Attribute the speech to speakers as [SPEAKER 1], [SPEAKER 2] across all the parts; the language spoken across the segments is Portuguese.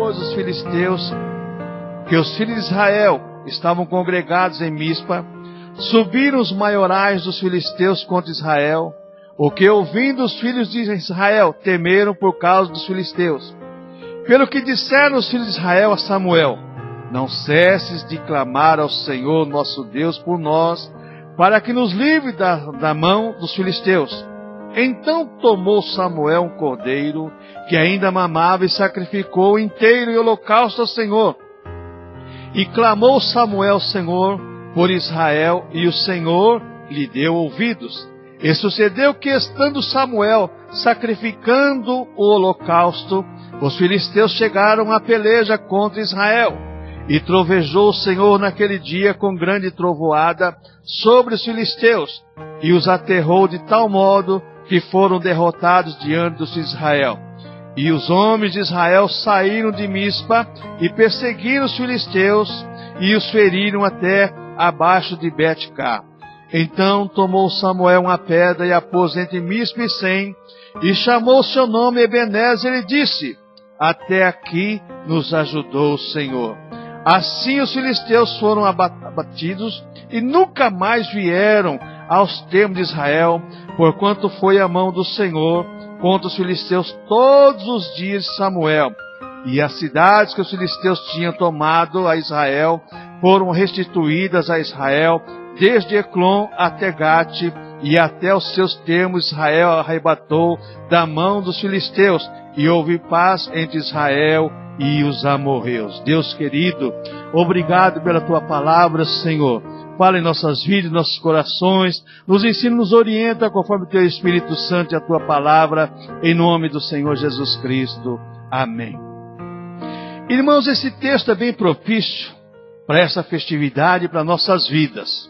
[SPEAKER 1] pois, os filisteus, que os filhos de Israel estavam congregados em Mispa, subiram os maiorais dos filisteus contra Israel, o que, ouvindo os filhos de Israel, temeram por causa dos filisteus. Pelo que disseram os filhos de Israel a Samuel: não cesses de clamar ao Senhor nosso Deus por nós, para que nos livre da mão dos filisteus. Então tomou Samuel um cordeiro, que ainda mamava, e sacrificou inteiro em holocausto ao Senhor. E clamou Samuel ao Senhor por Israel, e o Senhor lhe deu ouvidos. E sucedeu que, estando Samuel sacrificando o holocausto, os filisteus chegaram à peleja contra Israel. E trovejou o Senhor naquele dia com grande trovoada sobre os filisteus, e os aterrou de tal modo que foram derrotados diante dos filhos de Israel. E os homens de Israel saíram de Mispa e perseguiram os filisteus e os feriram até abaixo de Bet-cá. Então tomou Samuel uma pedra e a pôs entre Mispa e Sem, e chamou seu nome Ebenezer, e disse: até aqui nos ajudou o Senhor. Assim os filisteus foram abatidos e nunca mais vieram aos termos de Israel, porquanto foi a mão do Senhor contra os filisteus todos os dias de Samuel. E as cidades que os filisteus tinham tomado a Israel foram restituídas a Israel, desde Eclon até Gate, e até os seus termos Israel arrebatou da mão dos filisteus, e houve paz entre Israel e os amorreus. Deus querido, obrigado pela tua palavra, Senhor. Fala em nossas vidas, em nossos corações, nos ensina, nos orienta conforme o teu Espírito Santo e a tua palavra, em nome do Senhor Jesus Cristo. Amém. Irmãos, esse texto é bem propício para essa festividade e para nossas vidas.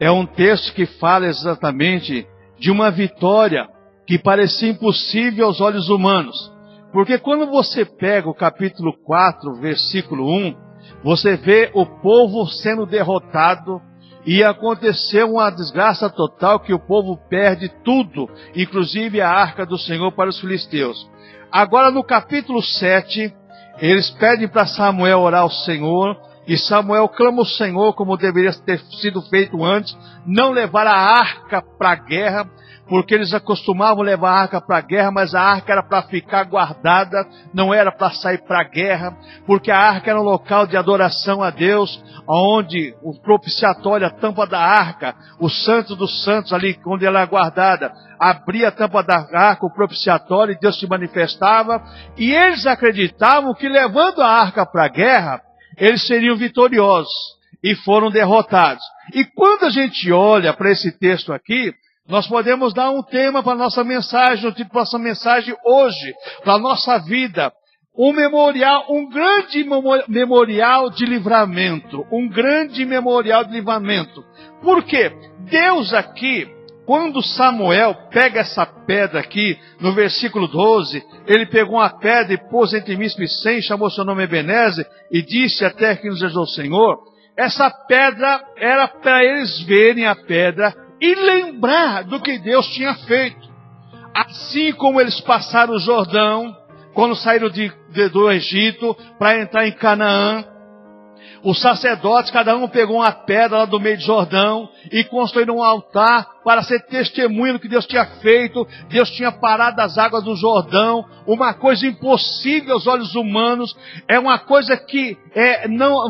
[SPEAKER 1] É um texto que fala exatamente de uma vitória que parecia impossível aos olhos humanos. Porque quando você pega o capítulo 4, versículo 1, você vê o povo sendo derrotado e aconteceu uma desgraça total, que o povo perde tudo, inclusive a arca do Senhor, para os filisteus. Agora no capítulo 7, eles pedem para Samuel orar ao Senhor, e Samuel clama ao Senhor, como deveria ter sido feito antes, não levar a arca para a guerra, porque eles acostumavam levar a arca para a guerra, mas a arca era para ficar guardada, não era para sair para a guerra, porque a arca era um local de adoração a Deus, onde o propiciatório, a tampa da arca, o santo dos santos ali, onde ela é guardada, abria a tampa da arca, o propiciatório, e Deus se manifestava, e eles acreditavam que levando a arca para a guerra, eles seriam vitoriosos, e foram derrotados. E quando a gente olha para esse texto aqui, nós podemos dar um tema para a nossa mensagem, o tipo para a nossa mensagem hoje, para a nossa vida. Um memorial, um grande memorial de livramento. Um grande memorial de livramento. Por quê? Deus aqui, quando Samuel pega essa pedra aqui, no versículo 12, ele pegou uma pedra e pôs entre Mispa e Sem, chamou seu nome Ebenezer, e disse: até que nos ajudou o Senhor. Essa pedra era para eles verem a pedra e lembrar do que Deus tinha feito. Assim como eles passaram o Jordão, quando saíram do Egito, para entrar em Canaã, os sacerdotes, cada um pegou uma pedra lá do meio de Jordão e construíram um altar para ser testemunha do que Deus tinha feito. Deus tinha parado as águas do Jordão, uma coisa impossível aos olhos humanos, é uma coisa que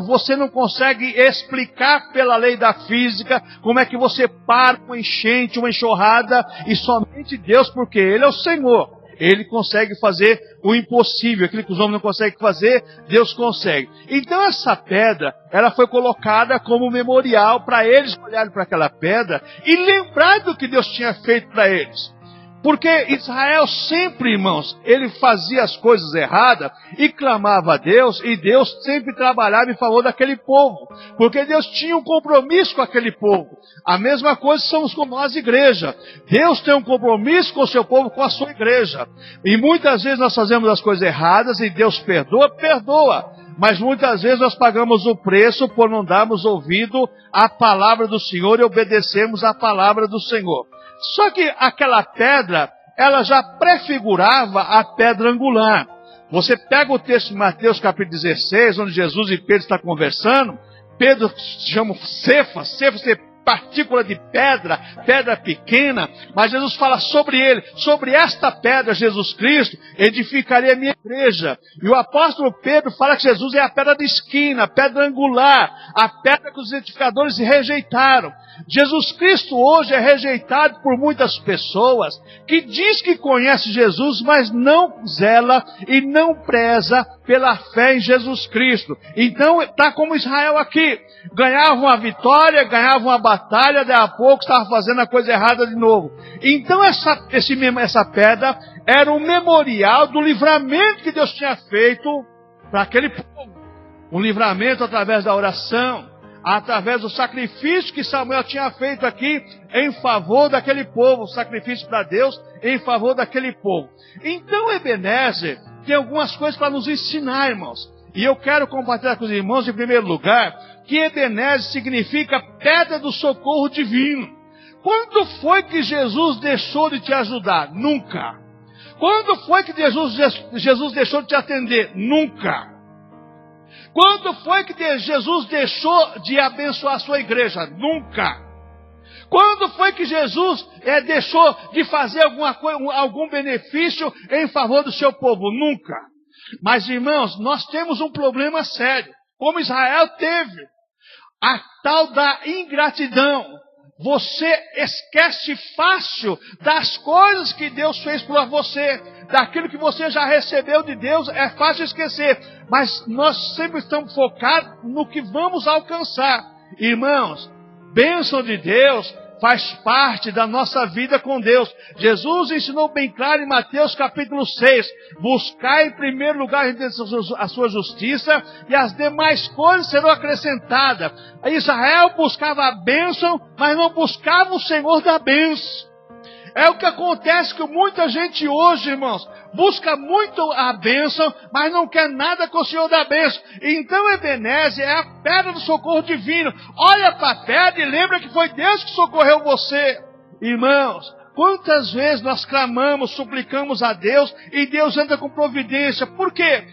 [SPEAKER 1] você não consegue explicar pela lei da física, como é que você para uma enchente, uma enxurrada, e somente Deus, porque Ele é o Senhor. Ele consegue fazer o impossível, aquilo que os homens não conseguem fazer, Deus consegue. Então essa pedra, ela foi colocada como memorial para eles olharem para aquela pedra e lembrar do que Deus tinha feito para eles. Porque Israel sempre, irmãos, ele fazia as coisas erradas e clamava a Deus, e Deus sempre trabalhava em favor daquele povo, porque Deus tinha um compromisso com aquele povo. A mesma coisa somos com nós, igreja. Deus tem um compromisso com o seu povo, com a sua igreja. E muitas vezes nós fazemos as coisas erradas e Deus perdoa. Mas muitas vezes nós pagamos o preço por não darmos ouvido à palavra do Senhor e obedecermos à palavra do Senhor. Só que aquela pedra, ela já prefigurava a pedra angular. Você pega o texto de Mateus capítulo 16, onde Jesus e Pedro estão conversando. Pedro chama Cefas é partícula de pedra, pedra pequena, mas Jesus fala sobre ele, sobre esta pedra, Jesus Cristo, edificaria a minha igreja. E o apóstolo Pedro fala que Jesus é a pedra de esquina, a pedra angular, a pedra que os edificadores rejeitaram. Jesus Cristo hoje é rejeitado por muitas pessoas que diz que conhece Jesus, mas não zela e não preza pela fé em Jesus Cristo. Então está como Israel aqui, ganhava uma vitória, ganhava uma batalha, daí a pouco estava fazendo a coisa errada de novo. Então essa pedra era um memorial do livramento que Deus tinha feito para aquele povo. Um livramento através da oração, através do sacrifício que Samuel tinha feito aqui em favor daquele povo, sacrifício para Deus em favor daquele povo. Então Ebenezer tem algumas coisas para nos ensinar, irmãos. E eu quero compartilhar com os irmãos, em primeiro lugar, que Ebenezer significa pedra do socorro divino. Quando foi que Jesus deixou de te ajudar? Nunca. Quando foi que Jesus deixou de te atender? Nunca. Quando foi que Jesus deixou de abençoar a sua igreja? Nunca. Quando foi que Jesus deixou de fazer algum benefício em favor do seu povo? Nunca. Mas, irmãos, nós temos um problema sério, como Israel teve, a tal da ingratidão. Você esquece fácil das coisas que Deus fez por você, daquilo que você já recebeu de Deus, é fácil esquecer, mas nós sempre estamos focados no que vamos alcançar. Irmãos, bênção de Deus faz parte da nossa vida com Deus. Jesus ensinou bem claro em Mateus capítulo 6, buscar em primeiro lugar a sua justiça e as demais coisas serão acrescentadas. Israel buscava a bênção, mas não buscava o Senhor da bênção. É o que acontece com muita gente hoje, irmãos. Busca muito a bênção, mas não quer nada com o Senhor da bênção. Então Ebenezer é a pedra do socorro divino. Olha para a pedra e lembra que foi Deus que socorreu você. Irmãos, quantas vezes nós clamamos, suplicamos a Deus e Deus anda com providência. Por quê?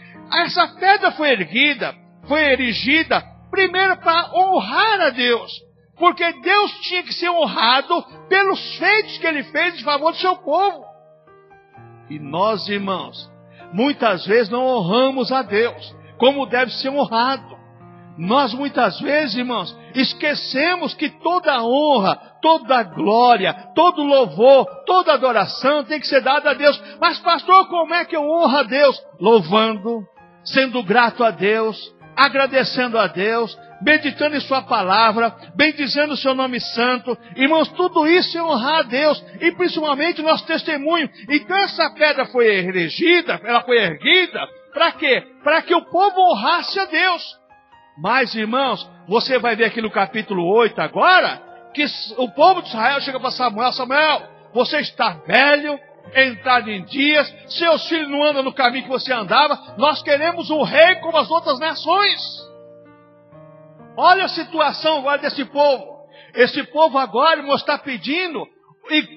[SPEAKER 1] Essa pedra foi erigida, primeiro para honrar a Deus. Porque Deus tinha que ser honrado pelos feitos que Ele fez em favor do seu povo. E nós, irmãos, muitas vezes não honramos a Deus como deve ser honrado. Nós muitas vezes, irmãos, esquecemos que toda honra, toda glória, todo louvor, toda adoração tem que ser dada a Deus. Mas pastor, como é que eu honro a Deus? Louvando, sendo grato a Deus, agradecendo a Deus, meditando em sua palavra, bendizendo o seu nome santo. Irmãos, tudo isso é honrar a Deus, e principalmente o nosso testemunho. Então essa pedra foi erigida, ela foi erguida, para quê? Para que o povo honrasse a Deus. Mas, irmãos, você vai ver aqui no capítulo 8 agora, que o povo de Israel chega para Samuel: Samuel, você está velho, entrado em dias, seus filhos não andam no caminho que você andava, nós queremos um rei como as outras nações. Olha a situação agora desse povo. Esse povo agora, irmão, está pedindo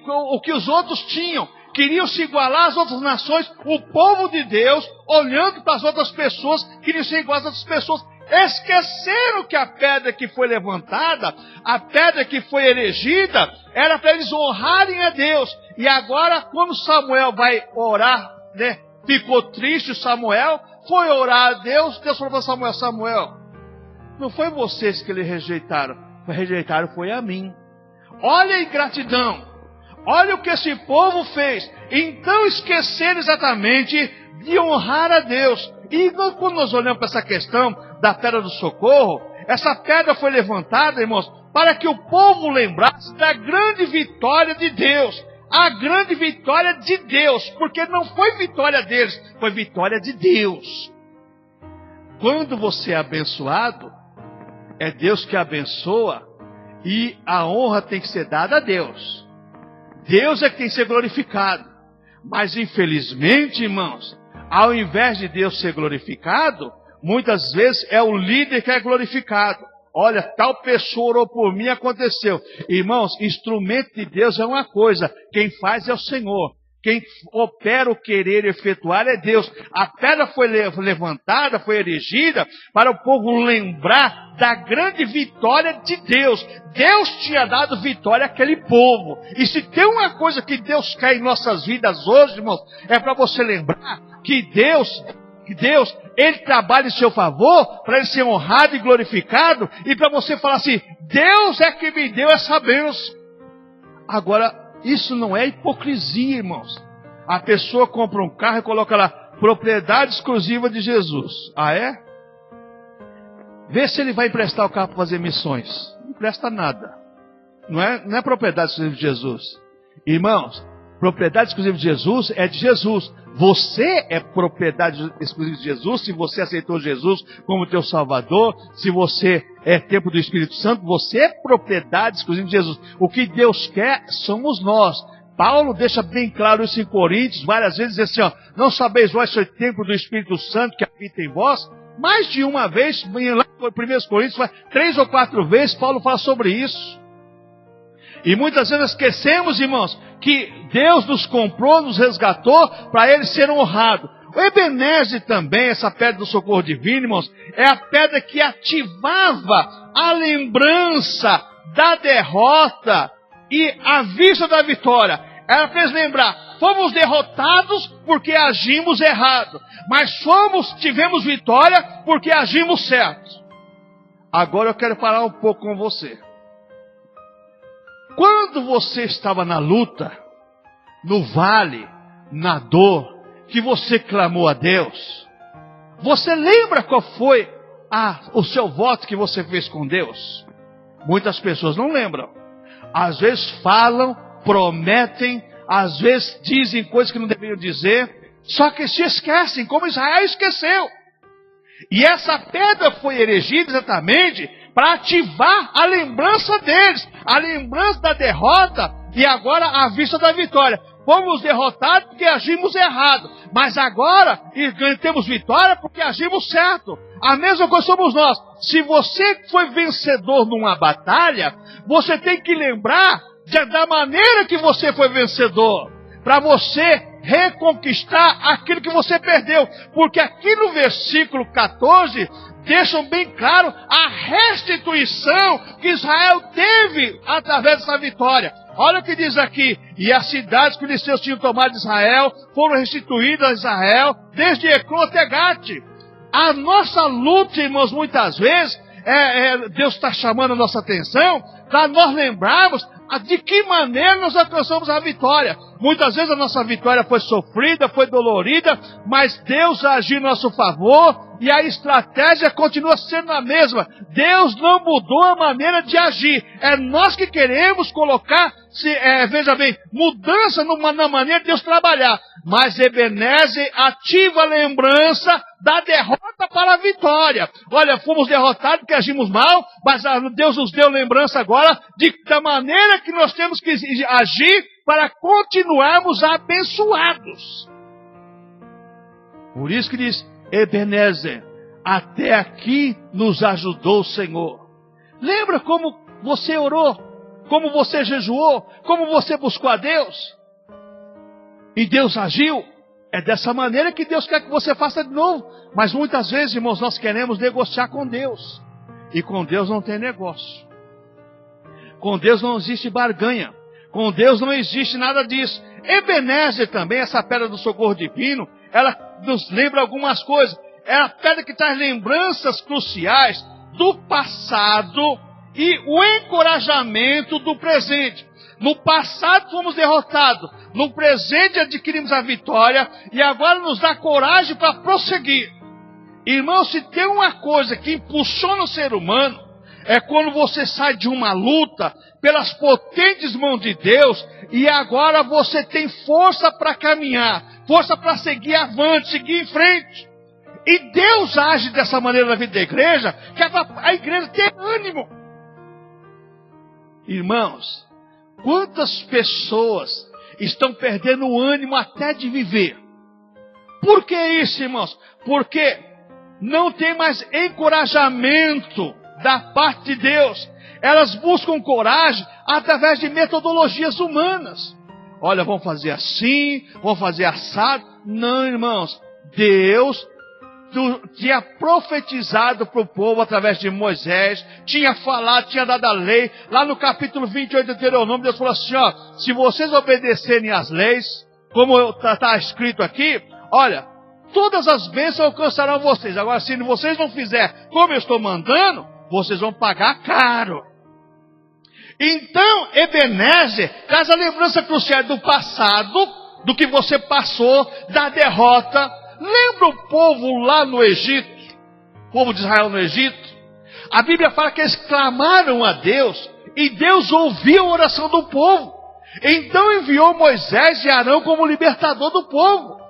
[SPEAKER 1] o que os outros tinham. Queriam se igualar às outras nações. O povo de Deus, olhando para as outras pessoas, queriam se igualar às outras pessoas. Esqueceram que a pedra que foi levantada, a pedra que foi erigida, era para eles honrarem a Deus. E agora, quando Samuel vai orar, ficou triste Samuel, foi orar a Deus. Deus falou para Samuel: Samuel, não foi vocês que lhe rejeitaram, foi a mim. Olha a ingratidão, olha o que esse povo fez. Então esqueceram exatamente de honrar a Deus. E quando nós olhamos para essa questão da pedra do socorro, essa pedra foi levantada, irmãos, para que o povo lembrasse da grande vitória de Deus. A grande vitória de Deus, porque não foi vitória deles, foi vitória de Deus. Quando você é abençoado, é Deus que abençoa, e a honra tem que ser dada a Deus. Deus é que tem que ser glorificado. Mas infelizmente, irmãos, ao invés de Deus ser glorificado, muitas vezes é o líder que é glorificado. Olha, tal pessoa orou por mim, aconteceu. Irmãos, instrumento de Deus é uma coisa, quem faz é o Senhor. Quem opera o querer efetuar é Deus. A pedra foi levantada, foi erigida para o povo lembrar da grande vitória de Deus. Deus tinha dado vitória àquele povo. E se tem uma coisa que Deus quer em nossas vidas hoje, irmãos, é para você lembrar que Deus, Ele trabalha em seu favor para Ele ser honrado e glorificado, e para você falar assim, Deus é que me deu essa bênção. Agora, isso não é hipocrisia, irmãos. A pessoa compra um carro e coloca lá, propriedade exclusiva de Jesus. Ah, é? Vê se ele vai emprestar o carro para fazer missões. Não empresta nada. Não é propriedade exclusiva de Jesus. Irmãos, propriedade exclusiva de Jesus é de Jesus. Você é propriedade exclusiva de Jesus se você aceitou Jesus como teu Salvador, se você é templo do Espírito Santo, você é propriedade exclusiva de Jesus. O que Deus quer somos nós. Paulo deixa bem claro isso em Coríntios, várias vezes, assim, ó, não sabeis vós ser templo do Espírito Santo que habita em vós? Mais de uma vez, lá em 1 Coríntios, 3 ou 4 vezes, Paulo fala sobre isso. E muitas vezes esquecemos, irmãos, que Deus nos comprou, nos resgatou, para Ele ser honrado. O Ebenezer também, essa pedra do socorro divino, irmãos, é a pedra que ativava a lembrança da derrota e a vista da vitória. Ela fez lembrar, fomos derrotados porque agimos errado, mas tivemos vitória porque agimos certo. Agora eu quero falar um pouco com você. Quando você estava na luta, no vale, na dor, que você clamou a Deus, você lembra qual foi o seu voto que você fez com Deus? Muitas pessoas não lembram. Às vezes falam, prometem, às vezes dizem coisas que não deveriam dizer, só que se esquecem, como Israel esqueceu. E essa pedra foi erigida exatamente para ativar a lembrança deles, a lembrança da derrota e agora a vista da vitória. Fomos derrotados porque agimos errado, mas agora temos vitória porque agimos certo. A mesma coisa somos nós. Se você foi vencedor numa batalha, você tem que lembrar da maneira que você foi vencedor, para você reconquistar aquilo que você perdeu. Porque aqui no versículo 14, deixam bem claro a restituição que Israel teve através dessa vitória. Olha o que diz aqui, e as cidades que os filisteus tinham tomado de Israel foram restituídas a Israel, desde Ecrón até Gate. A nossa luta, irmãos, muitas vezes, Deus está chamando a nossa atenção para nós lembrarmos de que maneira nós alcançamos a vitória. Muitas vezes a nossa vitória foi sofrida, foi dolorida, mas Deus agiu em nosso favor e a estratégia continua sendo a mesma. Deus não mudou a maneira de agir. É nós que queremos colocar, veja bem, mudança na maneira de Deus trabalhar. Mas Ebenezer ativa a lembrança da derrota para a vitória. Olha, fomos derrotados porque agimos mal, mas Deus nos deu lembrança agora da maneira que nós temos que agir para continuarmos abençoados. Por isso que diz, Ebenezer, até aqui nos ajudou o Senhor. Lembra como você orou, como você jejuou, como você buscou a Deus? E Deus agiu. É dessa maneira que Deus quer que você faça de novo. Mas muitas vezes, irmãos, nós queremos negociar com Deus. E com Deus não tem negócio. Com Deus não existe barganha. Com Deus não existe nada disso. Ebenezer também, essa pedra do socorro divino, ela nos lembra algumas coisas. É a pedra que traz lembranças cruciais do passado e o encorajamento do presente. No passado fomos derrotados, no presente adquirimos a vitória e agora nos dá coragem para prosseguir. Irmão, se tem uma coisa que impulsiona o ser humano, é quando você sai de uma luta pelas potentes mãos de Deus e agora você tem força para caminhar, força para seguir avante, seguir em frente. E Deus age dessa maneira na vida da igreja, que é para a igreja ter ânimo. Irmãos, quantas pessoas estão perdendo o ânimo até de viver? Por que isso, irmãos? Porque não tem mais encorajamento da parte de Deus. Elas buscam coragem através de metodologias humanas. olha, vamos fazer assim, vamos fazer assado. Não, irmãos, Deus tinha profetizado para o povo através de Moisés, tinha falado, tinha dado a lei. Lá no capítulo 28 do Deuteronômio, Deus falou assim, ó, se vocês obedecerem às leis, como está escrito aqui, olha, todas as bênçãos alcançarão vocês. Agora, se vocês não fizerem como eu estou mandando, vocês vão pagar caro. Então, Ebenezer traz a lembrança crucial do passado, do que você passou, da derrota. Lembra o povo lá no Egito? O povo de Israel no Egito? A Bíblia fala que eles clamaram a Deus e Deus ouviu a oração do povo. Então enviou Moisés e Arão como libertador do povo.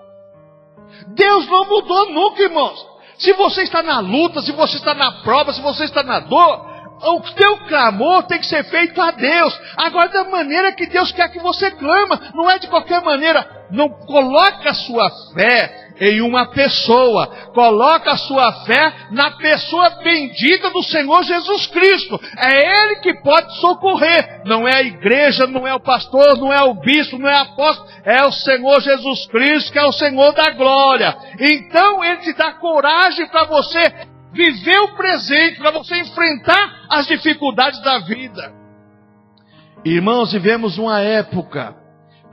[SPEAKER 1] Deus não mudou nunca, irmãos. Se você está na luta, se você está na prova, se você está na dor, o teu clamor tem que ser feito a Deus. Agora, da maneira que Deus quer que você clama, não é de qualquer maneira. Não coloca a sua fé em uma pessoa, coloca a sua fé na pessoa bendita do Senhor Jesus Cristo. É Ele que pode socorrer, não é a igreja, não é o pastor, não é o bispo, não é o apóstolo, é o Senhor Jesus Cristo, que é o Senhor da glória. Então Ele te dá coragem para você viver o presente, para você enfrentar as dificuldades da vida. Irmãos, vivemos uma época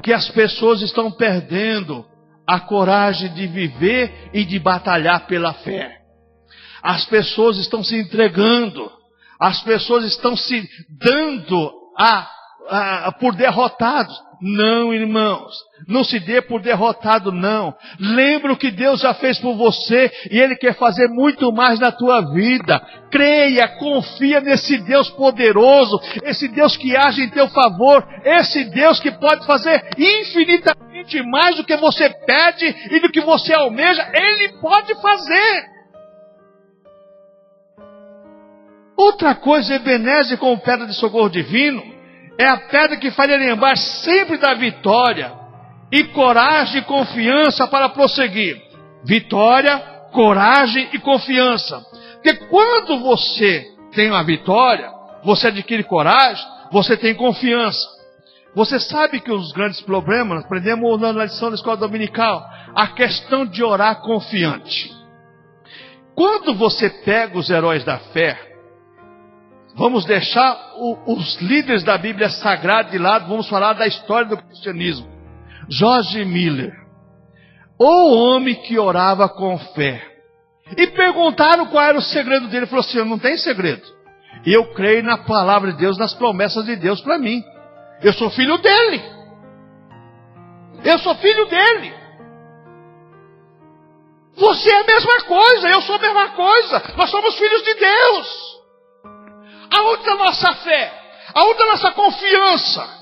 [SPEAKER 1] que as pessoas estão perdendo a coragem de viver e de batalhar pela fé. As pessoas estão se entregando, as pessoas estão se dando por derrotados. Não, irmãos, não se dê por derrotado, não. Lembra o que Deus já fez por você e Ele quer fazer muito mais na tua vida. Creia, confia nesse Deus poderoso, esse Deus que age em teu favor, esse Deus que pode fazer infinitamente mais do que você pede e do que você almeja. Ele pode fazer. Outra coisa, Ebenezer como pedra de socorro divino, é a pedra que faz lembrar sempre da vitória e coragem e confiança para prosseguir. Vitória, coragem e confiança. Porque quando você tem uma vitória, você adquire coragem, você tem confiança. Você sabe que os grandes problemas, nós aprendemos na lição da escola dominical, a questão de orar confiante. Quando você pega os heróis da fé, vamos deixar os líderes da Bíblia Sagrada de lado, vamos falar da história do cristianismo. George Miller, o homem que orava com fé. E perguntaram qual era o segredo dele. Ele falou assim, não tem segredo. Eu creio na palavra de Deus, nas promessas de Deus para mim. Eu sou filho dele. Eu sou filho dele. Você é a mesma coisa, eu sou a mesma coisa. Nós somos filhos de Deus. Aonde está a nossa fé? Aonde está a nossa confiança?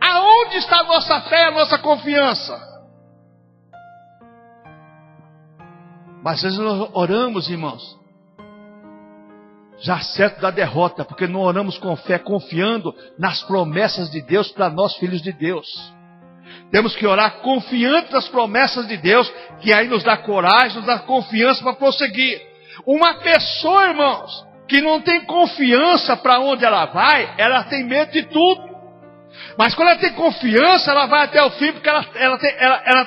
[SPEAKER 1] Aonde está a nossa fé e a nossa confiança? Mas às vezes nós oramos, irmãos, já certo da derrota, porque não oramos com fé, confiando nas promessas de Deus para nós, filhos de Deus. Temos que orar confiante nas promessas de Deus, que aí nos dá coragem, nos dá confiança para prosseguir. Uma pessoa, irmãos, que não tem confiança para onde ela vai, ela tem medo de tudo. Mas quando ela tem confiança, ela vai até o fim, porque ela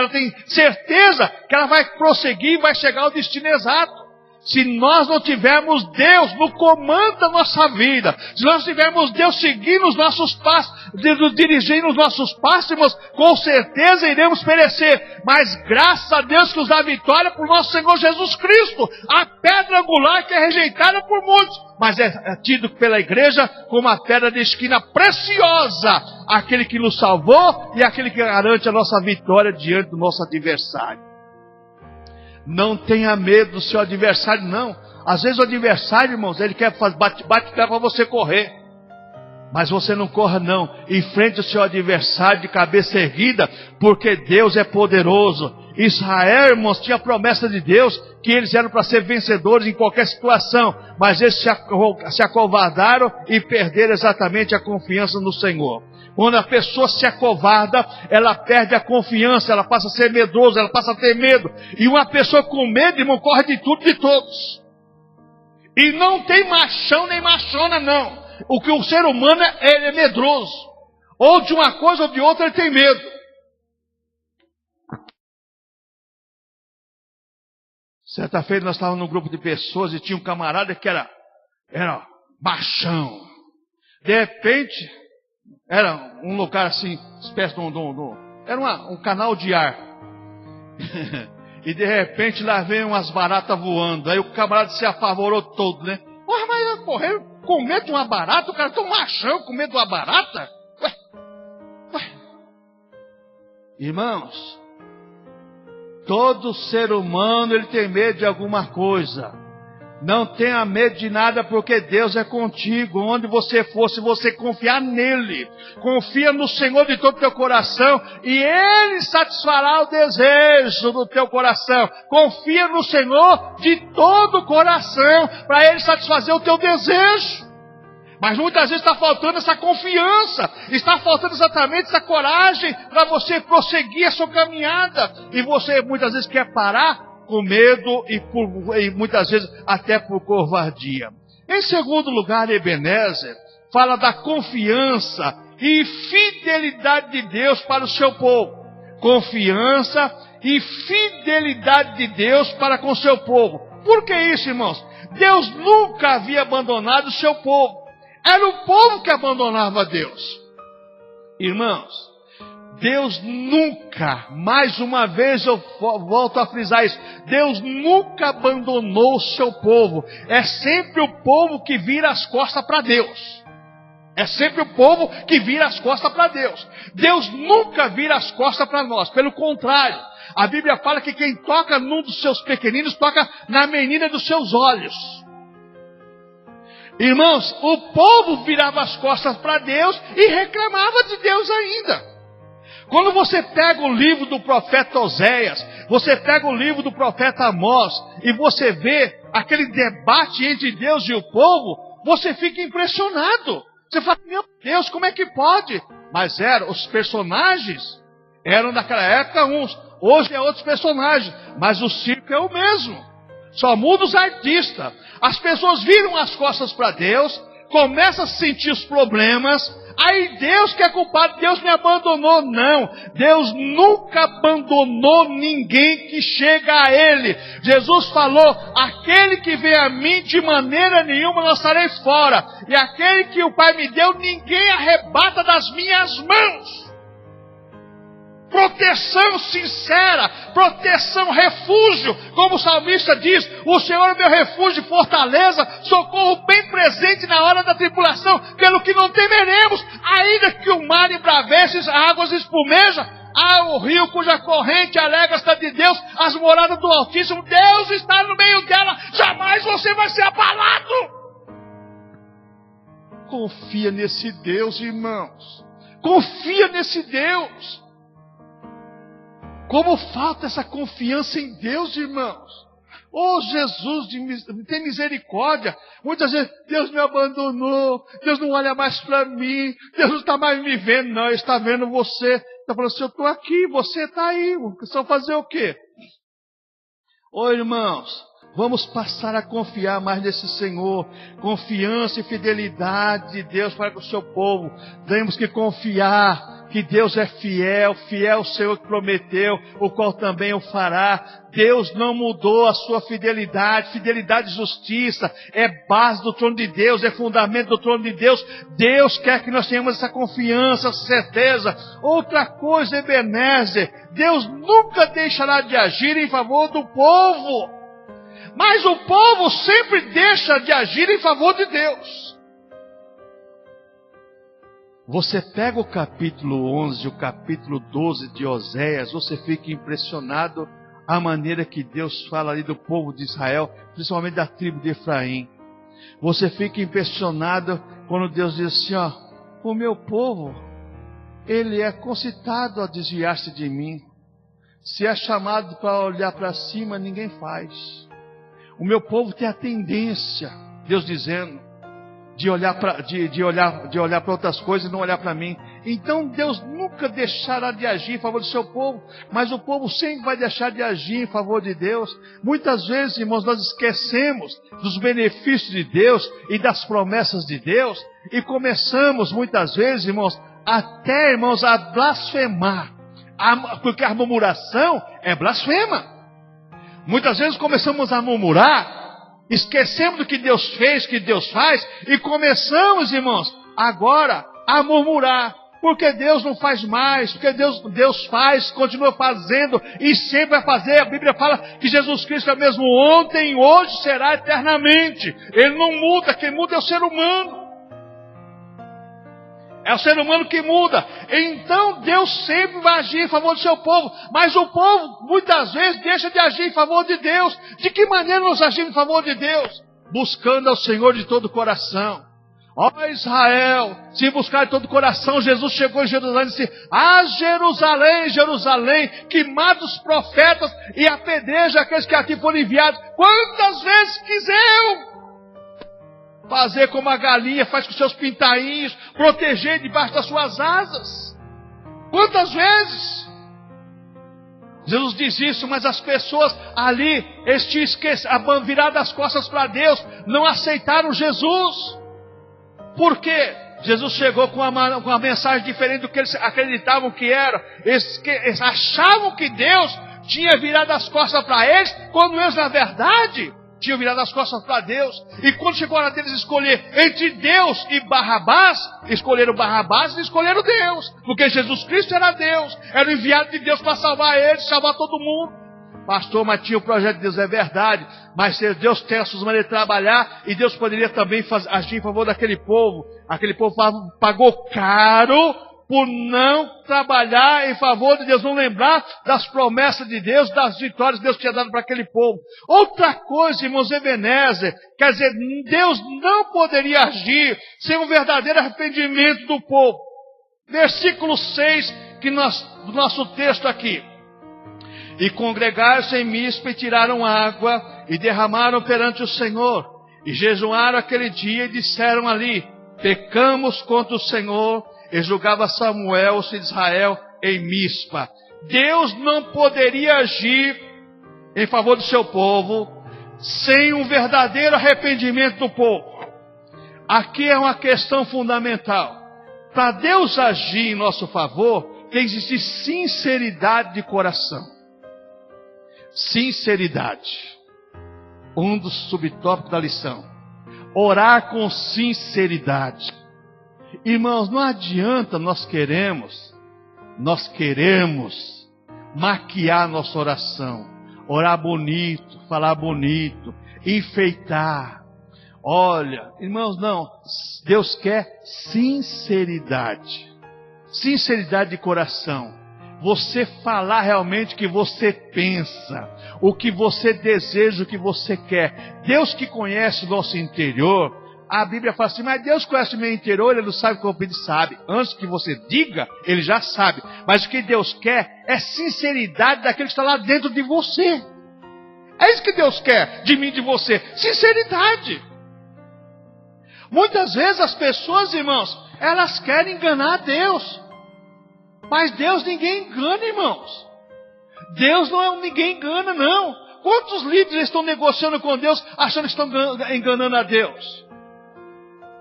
[SPEAKER 1] tem certeza que ela vai prosseguir e vai chegar ao destino exato. Se nós não tivermos Deus no comando da nossa vida, se nós tivermos Deus seguindo os nossos passos, dirigindo os nossos passos, irmãos, com certeza iremos perecer. Mas graças a Deus que nos dá vitória por nosso Senhor Jesus Cristo, a pedra angular que é rejeitada por muitos, mas é tido pela igreja como a pedra de esquina preciosa, aquele que nos salvou e aquele que garante a nossa vitória diante do nosso adversário. Não tenha medo do seu adversário, não. Às vezes o adversário, irmãos, ele quer bate pé para você correr. Mas você não corra, não. Enfrente o seu adversário de cabeça erguida, porque Deus é poderoso. Israel, irmãos, tinha a promessa de Deus que eles eram para ser vencedores em qualquer situação. Mas eles se acovardaram e perderam exatamente a confiança no Senhor. Quando a pessoa se acovarda, ela perde a confiança, ela passa a ser medrosa, ela passa a ter medo. E uma pessoa com medo, irmão, corre de tudo e de todos. E não tem machão nem machona, não. O que o ser humano ele é medroso. ou de uma coisa ou de outra ele tem medo. Certa feita nós estávamos num grupo de pessoas e tinha um camarada que era baixão. De repente, era um lugar assim, espécie de era um canal de ar. E de repente lá vem umas baratas voando. Aí o camarada se apavorou todo, né? Ué, mas eu correr com medo de uma barata? O cara tão machão com medo de uma barata? Ué. Irmãos, todo ser humano ele tem medo de alguma coisa. Não tenha medo de nada, porque Deus é contigo. Onde você for, se você confiar nele, confia no Senhor de todo o teu coração, e Ele satisfará o desejo do teu coração. Confia no Senhor de todo o coração, para Ele satisfazer o teu desejo. Mas muitas vezes está faltando essa confiança, está faltando exatamente essa coragem, para você prosseguir a sua caminhada. E você muitas vezes quer parar com medo e muitas vezes até por covardia. Em segundo lugar, Ebenezer fala da confiança e fidelidade de Deus para o seu povo. Confiança e fidelidade de Deus para com o seu povo. Por que isso, irmãos? Deus nunca havia abandonado o seu povo. Era o povo que abandonava Deus. Irmãos, Deus nunca, mais uma vez eu volto a frisar isso, Deus nunca abandonou o seu povo. É sempre o povo que vira as costas para Deus. É sempre o povo que vira as costas para Deus. Deus nunca vira as costas para nós. Pelo contrário, a Bíblia fala que quem toca num dos seus pequeninos, toca na menina dos seus olhos. Irmãos, o povo virava as costas para Deus e reclamava de Deus ainda. Quando você pega o livro do profeta Oséias, você pega o livro do profeta Amós, e você vê aquele debate entre Deus e o povo, você fica impressionado. Você fala, meu Deus, como é que pode? Mas os personagens eram naquela época uns, hoje é outros personagens, mas o circo é o mesmo. Só muda os artistas. As pessoas viram as costas para Deus, começam a sentir os problemas. Aí Deus que é culpado, Deus me abandonou. Não, Deus nunca abandonou ninguém que chega a Ele. Jesus falou, aquele que vem a mim de maneira nenhuma lançarei fora. E aquele que o Pai me deu, ninguém arrebata das minhas mãos. Proteção sincera, proteção, refúgio, como o salmista diz, o Senhor é meu refúgio e fortaleza, socorro bem presente na hora da tribulação, pelo que não temeremos, ainda que o mar embravece, as águas espumejam, o rio cuja corrente alega está de Deus, as moradas do Altíssimo, Deus está no meio dela, jamais você vai ser abalado. Confia nesse Deus, irmãos, confia nesse Deus. Como falta essa confiança em Deus, irmãos. Oh, Jesus, tem misericórdia. Muitas vezes, Deus me abandonou. Deus não olha mais para mim. Deus não está mais me vendo, não. Ele está vendo você. Está falando assim, eu estou aqui, você está aí. Só fazer o quê? Oh, irmãos, vamos passar a confiar mais nesse Senhor. Confiança e fidelidade de Deus para com o seu povo. Temos que confiar que Deus é fiel, fiel o Senhor que prometeu, o qual também o fará. Deus não mudou a sua fidelidade, fidelidade e justiça, é base do trono de Deus, é fundamento do trono de Deus. Deus quer que nós tenhamos essa confiança, essa certeza. Outra coisa, Ebenezer, Deus nunca deixará de agir em favor do povo, mas o povo sempre deixa de agir em favor de Deus. Você pega o capítulo 11 e o capítulo 12 de Oséias, você fica impressionado a maneira que Deus fala ali do povo de Israel, principalmente da tribo de Efraim. Você fica impressionado quando Deus diz assim, o meu povo, ele é concitado a desviar-se de mim. Se é chamado para olhar para cima, ninguém faz. O meu povo tem a tendência, Deus dizendo, de olhar para outras coisas e não olhar para mim. Então Deus nunca deixará de agir em favor do seu povo, mas o povo sempre vai deixar de agir em favor de Deus. Muitas vezes, irmãos, nós esquecemos dos benefícios de Deus e das promessas de Deus, e começamos muitas vezes, irmãos, até, irmãos, a blasfemar. Porque a murmuração é blasfema. Muitas vezes começamos a murmurar, esquecemos do que Deus fez, que Deus faz, e começamos, irmãos, agora a murmurar. Porque Deus não faz mais, porque Deus faz, continua fazendo e sempre vai fazer. A Bíblia fala que Jesus Cristo é mesmo ontem, hoje, será eternamente. Ele não muda, quem muda é o ser humano. É o ser humano que muda. Então Deus sempre vai agir em favor do seu povo. Mas o povo muitas vezes deixa de agir em favor de Deus. De que maneira nós agimos em favor de Deus? Buscando ao Senhor de todo o coração. Ó Israel, se buscar de todo o coração, Jesus chegou em Jerusalém e disse: Ah, Jerusalém, Jerusalém, que mata os profetas e apedreja aqueles que a ti foram enviados. Quantas vezes quiseu fazer como a galinha faz com seus pintainhos, proteger debaixo das suas asas? Quantas vezes? Jesus diz isso, mas as pessoas ali, eles tinham virado as costas para Deus, não aceitaram Jesus. Por quê? Jesus chegou com uma mensagem diferente do que eles acreditavam que era. Eles achavam que Deus tinha virado as costas para eles, quando eles, na verdade, tinham virado as costas para Deus. E quando chegou a hora deles escolher entre Deus e Barrabás, escolheram Barrabás e escolheram Deus. Porque Jesus Cristo era Deus, era o enviado de Deus para salvar eles, salvar todo mundo. Pastor, mas tinha o projeto de Deus, é verdade. Mas Deus tem as suas maneiras de trabalhar, e Deus poderia também agir em favor daquele povo. Aquele povo pagou caro por não trabalhar em favor de Deus, não lembrar das promessas de Deus, das vitórias que Deus tinha dado para aquele povo. Outra coisa, irmãos, Ebenezer, quer dizer, Deus não poderia agir sem um verdadeiro arrependimento do povo. Versículo 6 do nosso texto aqui. E congregaram-se em Mispa e tiraram água e derramaram perante o Senhor. E jejuaram aquele dia e disseram ali: pecamos contra o Senhor. E julgava Samuel, o filho de Israel, em Mispa. Deus não poderia agir em favor do seu povo sem um verdadeiro arrependimento do povo. Aqui é uma questão fundamental. Para Deus agir em nosso favor, tem que existir sinceridade de coração. Sinceridade. Um dos subtópicos da lição. Orar com sinceridade. Irmãos, não adianta nós queremos maquiar nossa oração, orar bonito, falar bonito, enfeitar. Olha, irmãos, não. Deus quer sinceridade. Sinceridade de coração. Você falar realmente o que você pensa, o que você deseja, o que você quer. Deus que conhece o nosso interior, a Bíblia fala assim: mas Deus conhece o meu interior, Ele não sabe como Ele sabe. Antes que você diga, Ele já sabe. Mas o que Deus quer é sinceridade daquele que está lá dentro de você. É isso que Deus quer de mim e de você, sinceridade. Muitas vezes as pessoas, irmãos, elas querem enganar Deus. Mas Deus ninguém engana, irmãos. Deus ninguém engana, não. Quantos líderes estão negociando com Deus, achando que estão enganando a Deus?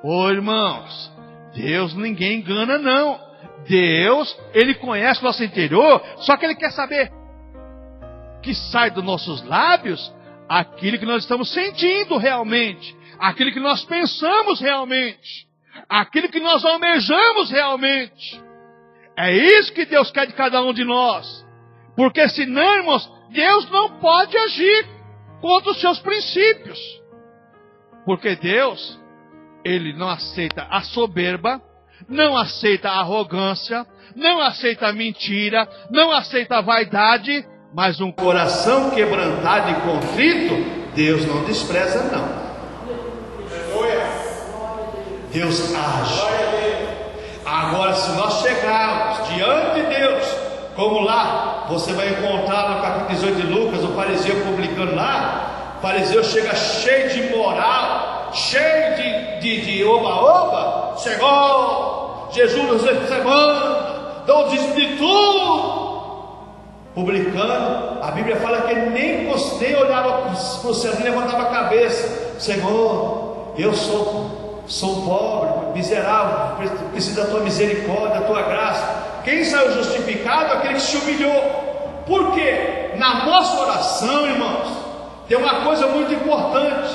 [SPEAKER 1] Ô irmãos, Deus ninguém engana, não. Deus, Ele conhece o nosso interior, só que Ele quer saber que sai dos nossos lábios aquilo que nós estamos sentindo realmente, aquilo que nós pensamos realmente, aquilo que nós almejamos realmente. É isso que Deus quer de cada um de nós. Porque senão, irmãos, Deus não pode agir contra os seus princípios. Porque Deus, Ele não aceita a soberba, não aceita a arrogância, não aceita a mentira, não aceita a vaidade, mas um coração quebrantado e contrito, Deus não despreza, não. Deus age. Agora, se nós chegarmos diante de Deus, como lá, você vai encontrar no capítulo 18 de Lucas, o fariseu publicano lá, o fariseu chega cheio de moral, cheio de oba-oba, Senhor, Jesus nos semana, dá o dízimo de tudo. Publicano, a Bíblia fala que ele nem olhava para o céu, nem levantava a cabeça. Senhor, eu sou pobre, miserável, precisa da tua misericórdia, da tua graça. Quem saiu justificado é aquele que se humilhou. Por quê? Na nossa oração, irmãos, tem uma coisa muito importante.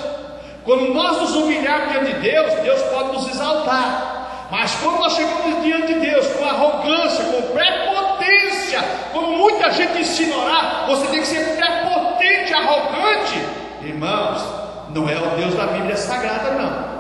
[SPEAKER 1] Quando nós nos humilharmos diante de Deus, Deus pode nos exaltar. Mas quando nós chegamos diante de Deus com arrogância, com prepotência, como muita gente ensina a orar, você tem que ser prepotente, arrogante. Irmãos, não é o Deus da Bíblia Sagrada, não.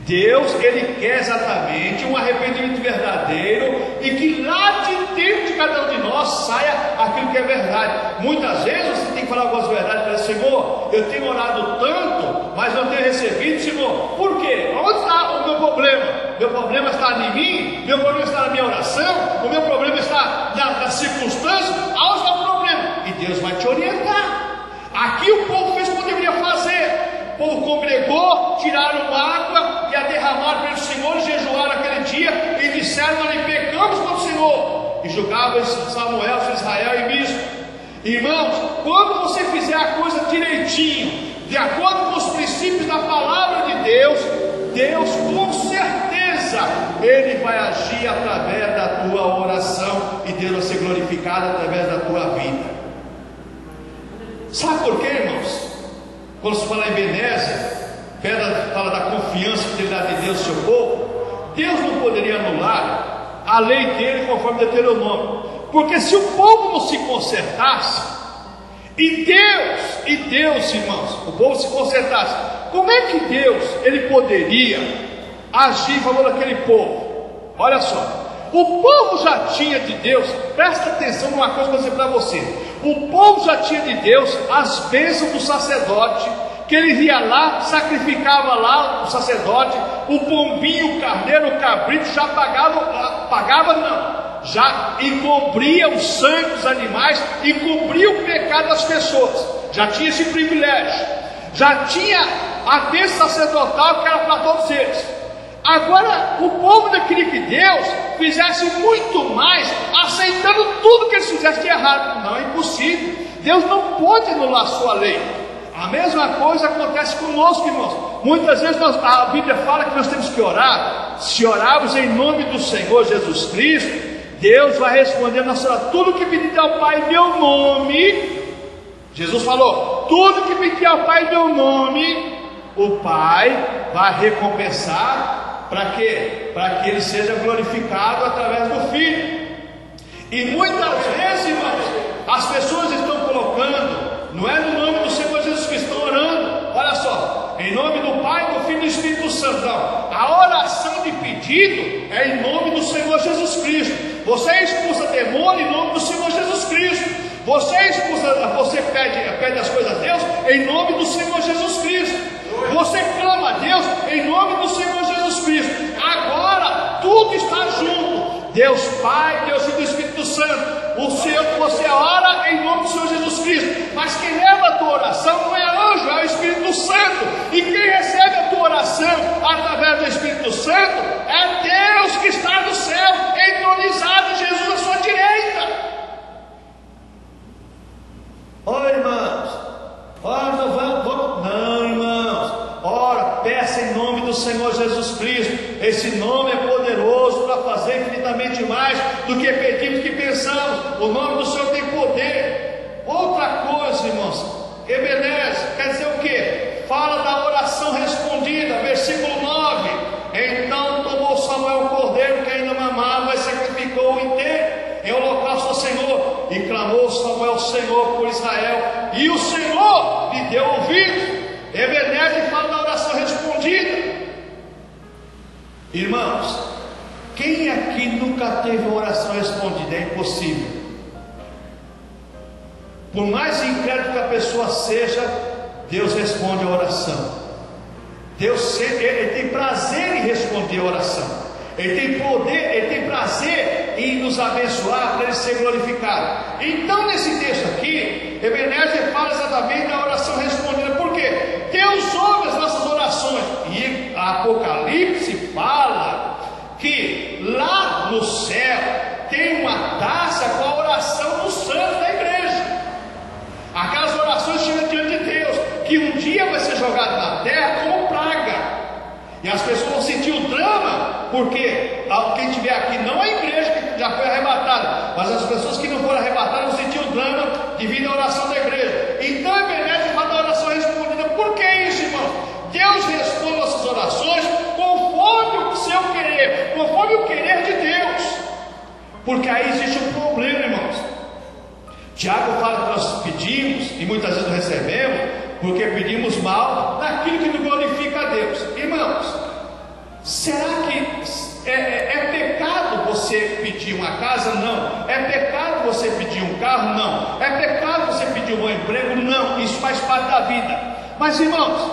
[SPEAKER 1] Deus, Ele quer exatamente um arrependimento verdadeiro e que lá de dentro de cada um de nós saia aquilo que é verdade. Muitas vezes você tem que falar algumas verdades para o Senhor. Eu tenho orado tanto, mas não tenho recebido, Senhor. Por quê? Onde está o meu problema? Meu problema está em mim? Meu problema está na minha oração? O meu problema está na circunstância? Onde está o problema? E Deus vai te orientar. Aqui o povo fez o que deveria fazer. O povo congregou, tiraram água e a derramaram pelo Senhor, e jejuaram aquele dia e disseram: ali pecamos contra o Senhor, e julgavam Samuel, Israel e Mispa. Irmãos, quando você fizer a coisa direitinho, de acordo com os princípios da palavra de Deus, Deus com certeza Ele vai agir através da tua oração, e Deus vai ser glorificado através da tua vida. Sabe por quê, irmãos? Quando se fala em Ebenezer, fala da confiança que ele dá de Deus ao seu povo, Deus não poderia anular a lei dele conforme Deuteronômio, porque se o povo não se consertasse, e Deus, irmãos, o povo se consertasse, como é que Deus, Ele poderia agir em favor daquele povo? Olha só, o povo já tinha de Deus, presta atenção numa coisa que eu vou dizer para você. O povo já tinha de Deus as bênçãos do sacerdote, que ele ia lá, sacrificava lá o sacerdote, o pombinho, o carneiro, o cabrito, já pagava não, já encobria o sangue dos animais, encobria o pecado das pessoas, já tinha esse privilégio, já tinha a bênção sacerdotal que era para todos eles. Agora o povo ainda queria que Deus fizesse muito mais, aceitando tudo que eles fizessem de errado. Não, é impossível. Deus não pode anular a sua lei. A mesma coisa acontece conosco, irmãos. Muitas vezes a Bíblia fala que nós temos que orar. Se orarmos em nome do Senhor Jesus Cristo, Deus vai responder a nossa oração. Tudo que pedir ao Pai em meu nome, Jesus falou, tudo que pedir ao Pai em meu nome, o Pai vai recompensar. Para quê? Para que Ele seja glorificado através do Filho. E muitas vezes, irmãos, as pessoas estão colocando, não é no nome do Senhor Jesus que estão orando, olha só, em nome do Pai, do Filho e do Espírito Santo. Não, a oração de pedido é em nome do Senhor Jesus Cristo. Você expulsa demônio em nome do Senhor Jesus Cristo. Você pede as coisas a Deus em nome do Senhor Jesus Cristo. Você clama a Deus em nome do Senhor Jesus Cristo. Agora tudo está junto. Deus Pai, Deus Filho e Espírito Santo. O Senhor, você ora em nome do Senhor Jesus Cristo. Mas quem leva a tua oração não é anjo, é o Espírito Santo. E quem recebe a tua oração através do Espírito Santo é Deus que está no céu, entronizado, Jesus à sua direita. Ora, irmãos, ora, não, irmãos, ora, peça em nome do Senhor Jesus Cristo. Esse nome é poderoso para fazer infinitamente mais do que pedimos, que pensamos. O nome do Senhor tem poder. Outra coisa, irmãos, Ebenezer quer dizer o que? Fala da oração respondida, versículo 9. Então tomou Samuel o cordeiro que ainda mamava e sacrificou-o inteiro em holocausto ao Senhor, e clamou Samuel ao Senhor por Israel, e o Senhor lhe deu ouvido. Ebenezer fala da oração respondida. Irmãos, quem aqui nunca teve uma oração respondida? É impossível. Por mais incrédulo que a pessoa seja, Deus responde a oração. Deus ele tem prazer em responder a oração. Ele tem poder, Ele tem prazer em nos abençoar para Ele ser glorificado. Então nesse texto aqui, Ebenezer fala exatamente da oração respondida. Por quê? Deus ouve as nossas orações. E Apocalipse fala que lá no céu tem uma taça com a oração dos santos da igreja. Aquelas orações chegam diante de Deus, que um dia vai ser jogada na terra como praga.
[SPEAKER 2] E as pessoas vão sentir o drama, porque quem estiver aqui, não a igreja que já foi arrebatada, mas as pessoas que não foram arrebatadas vão sentir o drama devido à oração da igreja. Então Ebenezer fala da oração respondida. Por que isso, irmãos? Deus responde nossas orações conforme o seu querer, conforme o querer de Deus. Porque aí existe um problema, irmãos. Tiago fala que nós pedimos e muitas vezes não recebemos, porque pedimos mal naquilo que não glorifica a Deus. Irmãos, será que é pecado você pedir uma casa? Não. É pecado você pedir um carro? Não. É pecado você pedir um bom emprego? Não. Isso faz parte da vida. Mas, irmãos,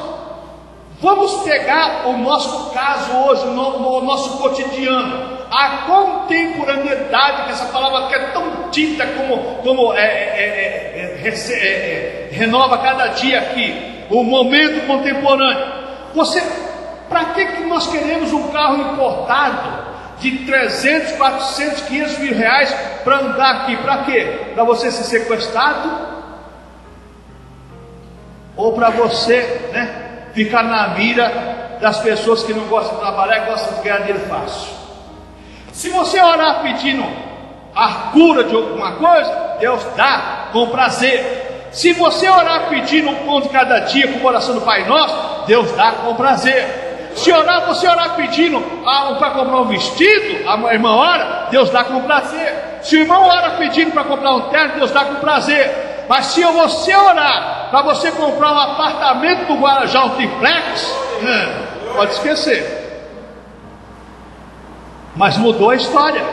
[SPEAKER 2] vamos pegar o nosso caso hoje, no nosso cotidiano, a contemporaneidade, que essa palavra que é tão dita como renova cada dia aqui, o momento contemporâneo. Para que nós queremos um carro importado de 300, 400, 500 mil reais para andar aqui? Para quê? Para você ser sequestrado? Ou para você, ficar na mira das pessoas que não gostam de trabalhar e gostam de ganhar dinheiro fácil? Se você orar pedindo a cura de alguma coisa, Deus dá com prazer. Se você orar pedindo um pão de cada dia com a oração do Pai Nosso, Deus dá com prazer. Se você orar pedindo para comprar um vestido, a irmã ora, Deus dá com prazer. Se o irmão ora pedindo para comprar um terno, Deus dá com prazer. Mas se você orar para você comprar um apartamento do Guarujá, um triplex, pode esquecer. Mas mudou a história.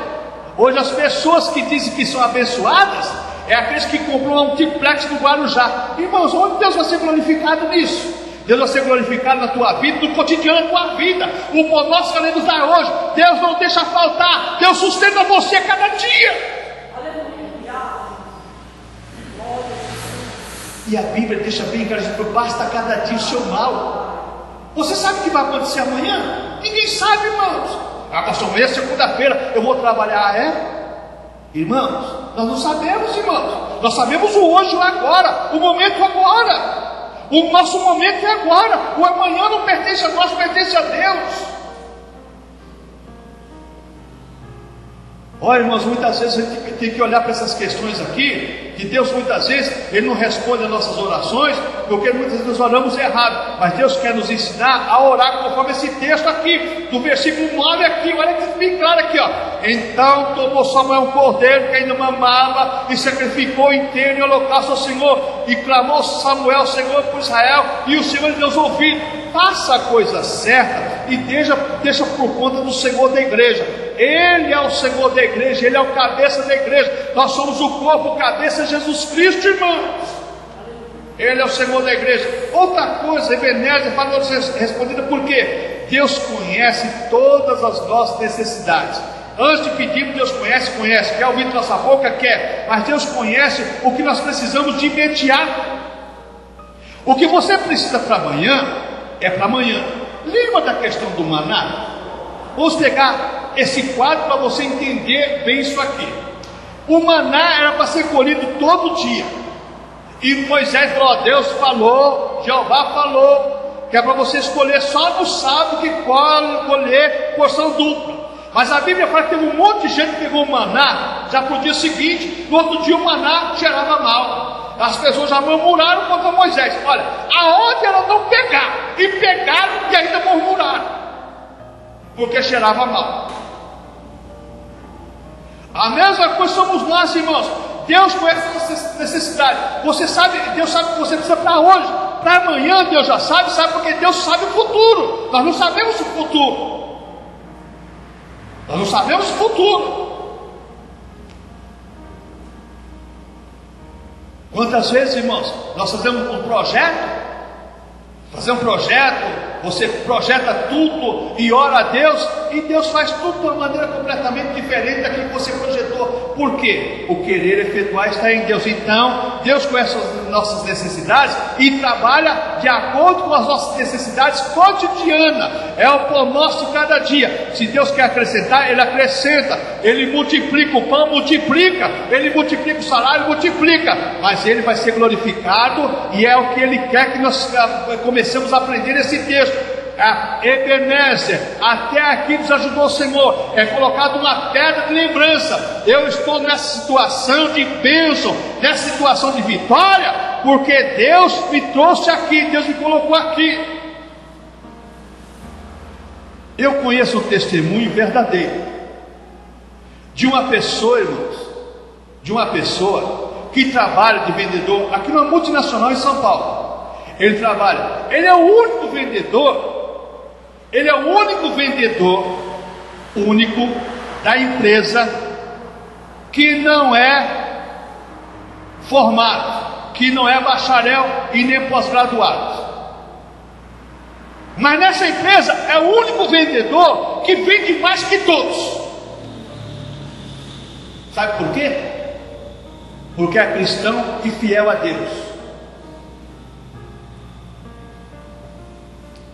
[SPEAKER 2] Hoje as pessoas que dizem que são abençoadas é aqueles que compram um triplex do Guarujá. Irmãos, onde Deus vai ser glorificado nisso? Deus vai ser glorificado na tua vida, no cotidiano da tua vida. O pão nosso que nos dá hoje, Deus não deixa faltar. Deus sustenta você a cada dia. E a Bíblia deixa bem claro: basta cada dia o seu mal. Você sabe o que vai acontecer amanhã? Ninguém sabe, irmãos. Pastor, amanhã, segunda-feira, eu vou trabalhar, Irmãos, nós não sabemos, irmãos. Nós sabemos o hoje, o agora, o momento agora. O nosso momento é agora. O amanhã não pertence a nós, pertence a Deus. Olha, irmãos, muitas vezes a gente tem que olhar para essas questões aqui, que Deus muitas vezes, Ele não responde às nossas orações, porque muitas vezes nós oramos errado, mas Deus quer nos ensinar a orar conforme esse texto aqui, do versículo 9 aqui, olha que bem claro aqui, Então tomou Samuel um cordeiro que ainda mamava, e sacrificou inteiro em holocausto ao Senhor, e clamou Samuel, Senhor, por Israel, e o Senhor Deus ouviu. Faça a coisa certa e deixa por conta do Senhor da igreja. Ele é o Senhor da igreja, Ele é o cabeça da igreja. Nós somos o corpo, o cabeça é Jesus Cristo, irmãos. Ele é o Senhor da igreja. Outra coisa, Ebenezer falou respondida, porque Deus conhece todas as nossas necessidades. Antes de pedirmos, Deus conhece. Quer ouvir da nossa boca? Quer. Mas Deus conhece o que nós precisamos de imediato. O que você precisa para amanhã é para amanhã. Lembra da questão do maná? Vamos pegar esse quadro para você entender bem isso aqui. O maná era para ser colhido todo dia. E Moisés falou, Deus falou, Jeová falou, que é para você escolher só no sábado que colher porção dupla. Mas a Bíblia fala que teve um monte de gente que pegou o maná já para o dia seguinte. No outro dia o maná cheirava mal. As pessoas já murmuraram contra Moisés. Olha, aonde ela não pegar, e pegaram e ainda murmuraram, porque cheirava mal. A mesma coisa somos nós, irmãos. Deus conhece a nossa necessidade. Você sabe, Deus sabe o que você precisa para hoje. Para amanhã Deus já sabe porque Deus sabe o futuro. Nós não sabemos o futuro. Nós não sabemos o futuro. Quantas vezes, irmãos, nós fazemos um projeto, você projeta tudo e ora a Deus, e Deus faz tudo de uma maneira completamente diferente daquilo que você projetou. Por quê? O querer efetuar está em Deus. Então, Deus conhece as nossas necessidades e trabalha de acordo com as nossas necessidades cotidianas. É o pão nosso de cada dia. Se Deus quer acrescentar, Ele acrescenta. Ele multiplica o pão, multiplica. Ele multiplica o salário, multiplica. Mas Ele vai ser glorificado, e é o que Ele quer que nós comecemos a aprender nesse texto. Ebenezer, até aqui nos ajudou o Senhor. É colocado uma pedra de lembrança. Eu estou nessa situação de bênção, nessa situação de vitória, porque Deus me trouxe aqui, Deus me colocou aqui. Eu conheço um testemunho verdadeiro de uma pessoa, irmãos, de uma pessoa que trabalha de vendedor aqui numa multinacional em São Paulo. Ele trabalha, ele é o único vendedor único da empresa que não é formado, que não é bacharel e nem pós-graduado. Mas nessa empresa é o único vendedor que vende mais que todos. Sabe por quê? Porque é cristão e fiel a Deus.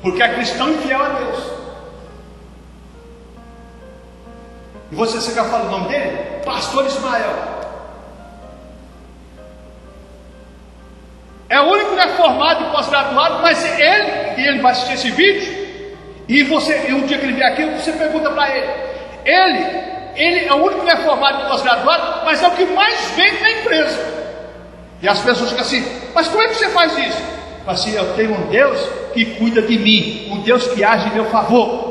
[SPEAKER 2] Porque é cristão e fiel a Deus. E você já fala o nome dele? Pastor Ismael. É o único que é formado e pós-graduado, mas ele vai assistir esse vídeo, e um dia que ele vier aqui, você pergunta para ele. Ele é o único que é formado e pós-graduado, mas é o que mais vende na empresa. E as pessoas ficam assim, mas como é que você faz isso? Assim, eu tenho um Deus que cuida de mim, um Deus que age em meu favor.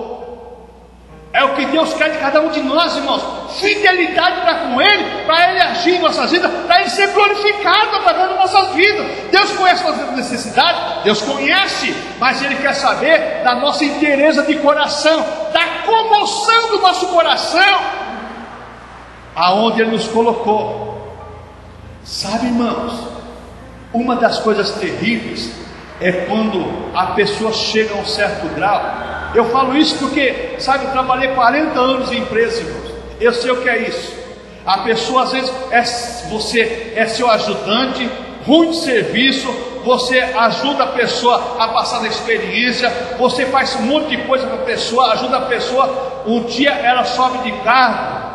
[SPEAKER 2] É o que Deus quer de cada um de nós, irmãos. Fidelidade para com Ele, para Ele agir em nossas vidas, para Ele ser glorificado através das nossas vidas. Deus conhece nossas necessidades, Deus conhece, mas Ele quer saber da nossa inteireza de coração, da comoção do nosso coração, aonde Ele nos colocou. Sabe, irmãos, uma das coisas terríveis é quando a pessoa chega a um certo grau. Eu falo isso porque, sabe, eu trabalhei 40 anos em empresa, irmãos. Eu sei o que é isso. A pessoa às vezes você é seu ajudante, ruim de serviço, você ajuda a pessoa a passar na experiência, você faz um monte de coisa para a pessoa, ajuda a pessoa. Um dia ela sobe de cargo,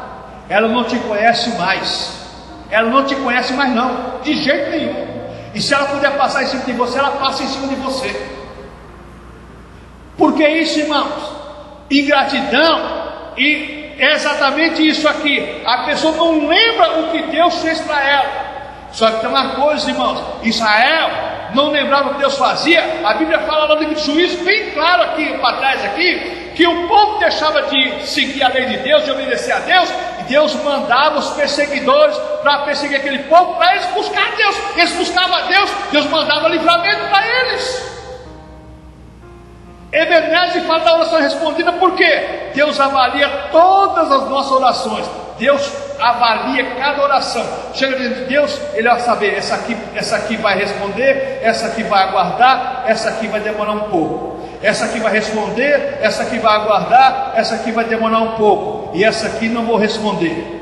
[SPEAKER 2] ela não te conhece mais. Ela não te conhece mais não, de jeito nenhum. E se ela puder passar em cima de você, ela passa em cima de você. Porque isso, irmãos, ingratidão, e é exatamente isso aqui. A pessoa não lembra o que Deus fez para ela. Só que tem uma coisa, irmãos, Israel não lembrava o que Deus fazia. A Bíblia fala no livro de Juízes, bem claro aqui para trás aqui, que o povo deixava de seguir a lei de Deus, de obedecer a Deus, e Deus mandava os perseguidores para perseguir aquele povo, para eles buscar a Deus. Eles buscavam a Deus, Deus mandava livramento para eles. Ebenezer fala da oração respondida, por quê? Deus avalia todas as nossas orações. Deus avalia cada oração. Chega diante de Deus, Ele vai saber, essa aqui vai responder, essa aqui vai aguardar, essa aqui vai demorar um pouco. Essa aqui vai responder, essa aqui vai aguardar, essa aqui vai demorar um pouco, e essa aqui não vou responder.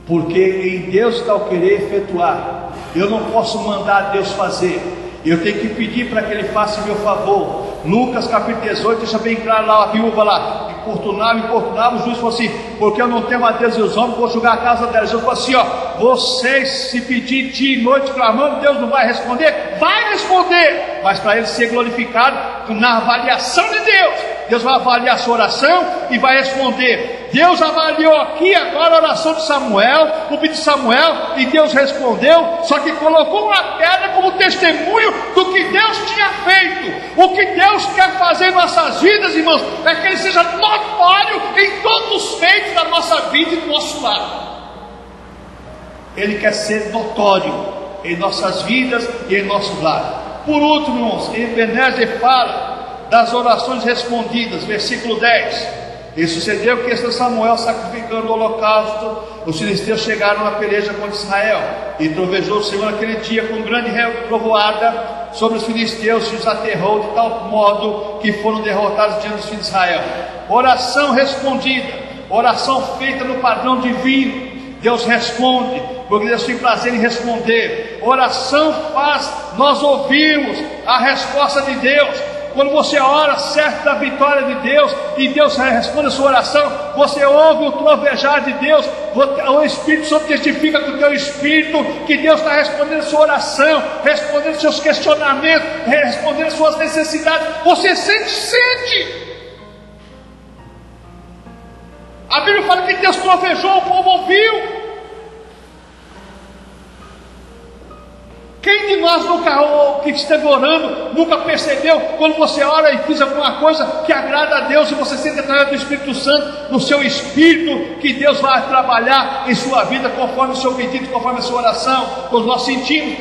[SPEAKER 2] Porque em Deus está o querer efetuar. Eu não posso mandar Deus fazer. Eu tenho que pedir para que Ele faça em meu favor. Lucas capítulo 18, deixa bem claro lá, a viúva lá, importunava, o juiz falou assim, porque eu não tenho a Deus e os homens, vou julgar a casa delas. Jesus falou assim, vocês se pedir dia e noite clamando, Deus não vai responder? Vai responder, mas para Ele ser glorificado na avaliação de Deus. Deus vai avaliar a sua oração e vai responder. Deus avaliou aqui agora a oração de Samuel, o pedido de Samuel, e Deus respondeu, só que colocou uma pedra como testemunho do que Deus tinha feito. O que Deus quer fazer em nossas vidas, irmãos, é que Ele seja notório em todos os feitos da nossa vida e do nosso lar. Ele quer ser notório em nossas vidas e em nosso lar. Por último, irmãos, Ebenezer fala das orações respondidas, versículo 10. E sucedeu que Samuel, sacrificando o holocausto, os filisteus chegaram na peleja contra Israel, e trovejou o Senhor naquele dia com grande trovoada sobre os filisteus, e os aterrou de tal modo que foram derrotados diante dos filhos de Israel. Oração respondida, oração feita no padrão divino. Deus responde, porque Deus tem prazer em responder. Oração faz nós ouvirmos a resposta de Deus. Quando você ora certo da vitória de Deus, e Deus responde a sua oração, você ouve o trovejar de Deus, o Espírito Santo testifica com o teu espírito que Deus está respondendo a sua oração, respondendo seus questionamentos, respondendo suas necessidades. Você sente. A Bíblia fala que Deus trovejou, o povo ouviu. Quem de nós que esteve orando, nunca percebeu, quando você ora e fiz alguma coisa que agrada a Deus, e você sente através do Espírito Santo, no seu espírito, que Deus vai trabalhar em sua vida, conforme o seu pedido, conforme a sua oração, como nós sentimos.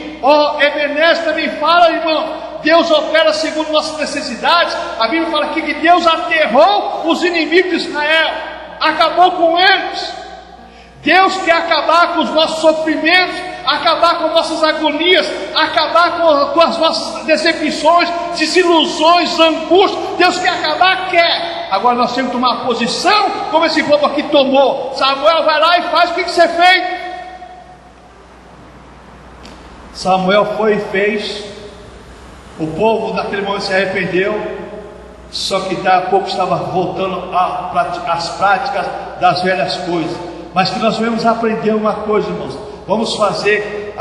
[SPEAKER 2] Ebenezer também fala, irmão, Deus opera segundo nossas necessidades. A Bíblia fala aqui que Deus aterrou os inimigos de Israel, acabou com eles. Deus quer acabar com os nossos sofrimentos, acabar com nossas agonias, acabar com as nossas decepções, desilusões, angústias. Deus quer acabar, quer. Agora nós temos que tomar posição, como esse povo aqui tomou. Samuel vai lá e faz o que você fez. Samuel foi e fez. O povo naquele momento se arrependeu, só que daqui a pouco estava voltando às práticas das velhas coisas. Mas que nós vamos aprender uma coisa, irmãos. Vamos fazer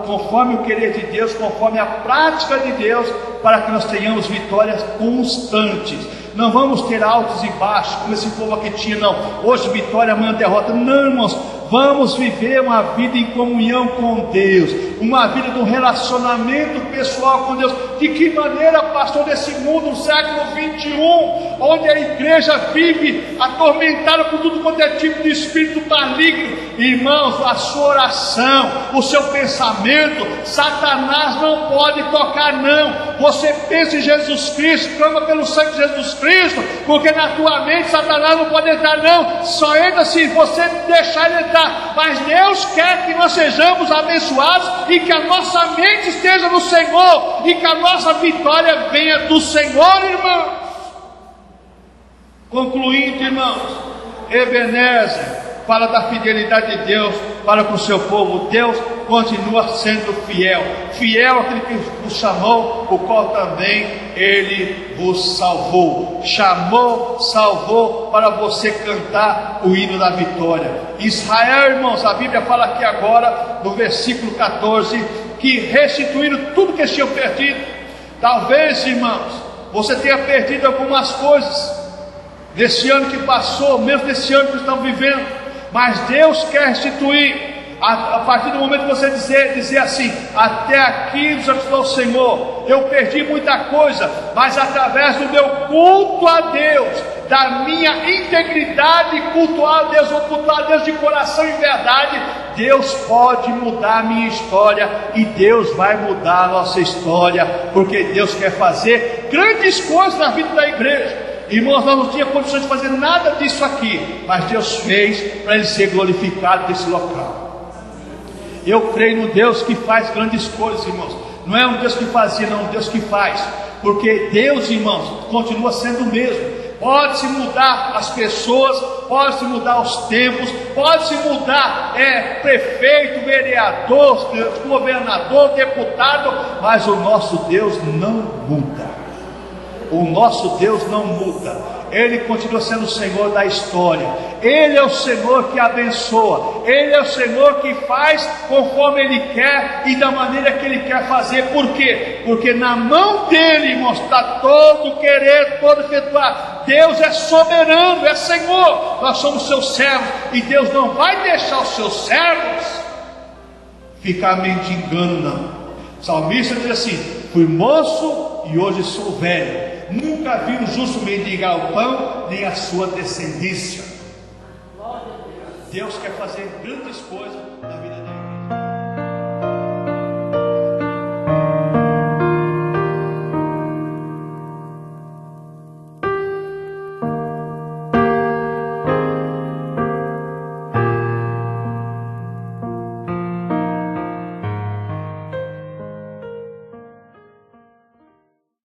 [SPEAKER 2] conforme o querer de Deus, conforme a prática de Deus, para que nós tenhamos vitórias constantes. Não vamos ter altos e baixos, como esse povo aqui tinha, não. Hoje vitória, amanhã derrota. Não, irmãos. Vamos viver uma vida em comunhão com Deus, uma vida de um relacionamento pessoal com Deus. De que maneira, pastor, nesse mundo, no século 21, onde a igreja vive atormentada por tudo quanto é tipo de espírito maligno? Irmãos, a sua oração, o seu pensamento, Satanás não pode tocar, não. Você pensa em Jesus Cristo, clama pelo sangue de Jesus Cristo, porque na tua mente Satanás não pode entrar, não. Só entra se você deixar ele entrar. Mas Deus quer que nós sejamos abençoados e que a nossa mente esteja no Senhor, e que a nossa vitória venha do Senhor, irmãos. Concluindo, irmãos, Ebenezer fala da fidelidade de Deus para com o seu povo. Deus continua sendo fiel, fiel àquele que vos chamou, o qual também Ele vos salvou. Chamou, salvou, para você cantar o hino da vitória. Israel, irmãos, a Bíblia fala aqui agora, no versículo 14, que restituíram tudo que eles tinham perdido. Talvez, irmãos, você tenha perdido algumas coisas nesse ano que passou, mesmo nesse ano que estamos vivendo, mas Deus quer restituir. A partir do momento que você dizer assim: até aqui nos ajudou o Senhor, eu perdi muita coisa, mas através do meu culto a Deus, da minha integridade, cultuar a Deus, vou cultuar a Deus de coração e verdade, Deus pode mudar a minha história, e Deus vai mudar a nossa história, porque Deus quer fazer grandes coisas na vida da igreja. Irmãos, nós não tínhamos condições de fazer nada disso aqui, mas Deus fez para Ele ser glorificado nesse local. Eu creio no Deus que faz grandes coisas, irmãos. Não é um Deus que fazia, não, é um Deus que faz. Porque Deus, irmãos, continua sendo o mesmo. Pode-se mudar as pessoas, pode-se mudar os tempos, pode-se mudar prefeito, vereador, governador, deputado, mas o nosso Deus não muda. O nosso Deus não muda. Ele continua sendo o Senhor da história. Ele é o Senhor que abençoa. Ele é o Senhor que faz conforme Ele quer e da maneira que Ele quer fazer. Por quê? Porque na mão dEle, irmãos, está todo querer, todo efetuar. Deus é soberano, é Senhor. Nós somos seus servos, e Deus não vai deixar os seus servos ficar mendigando, não. O salmista diz assim: fui moço e hoje sou velho, nunca vi o justo mendigar o pão, nem a sua descendência. Deus quer fazer grandes coisas na vida dele.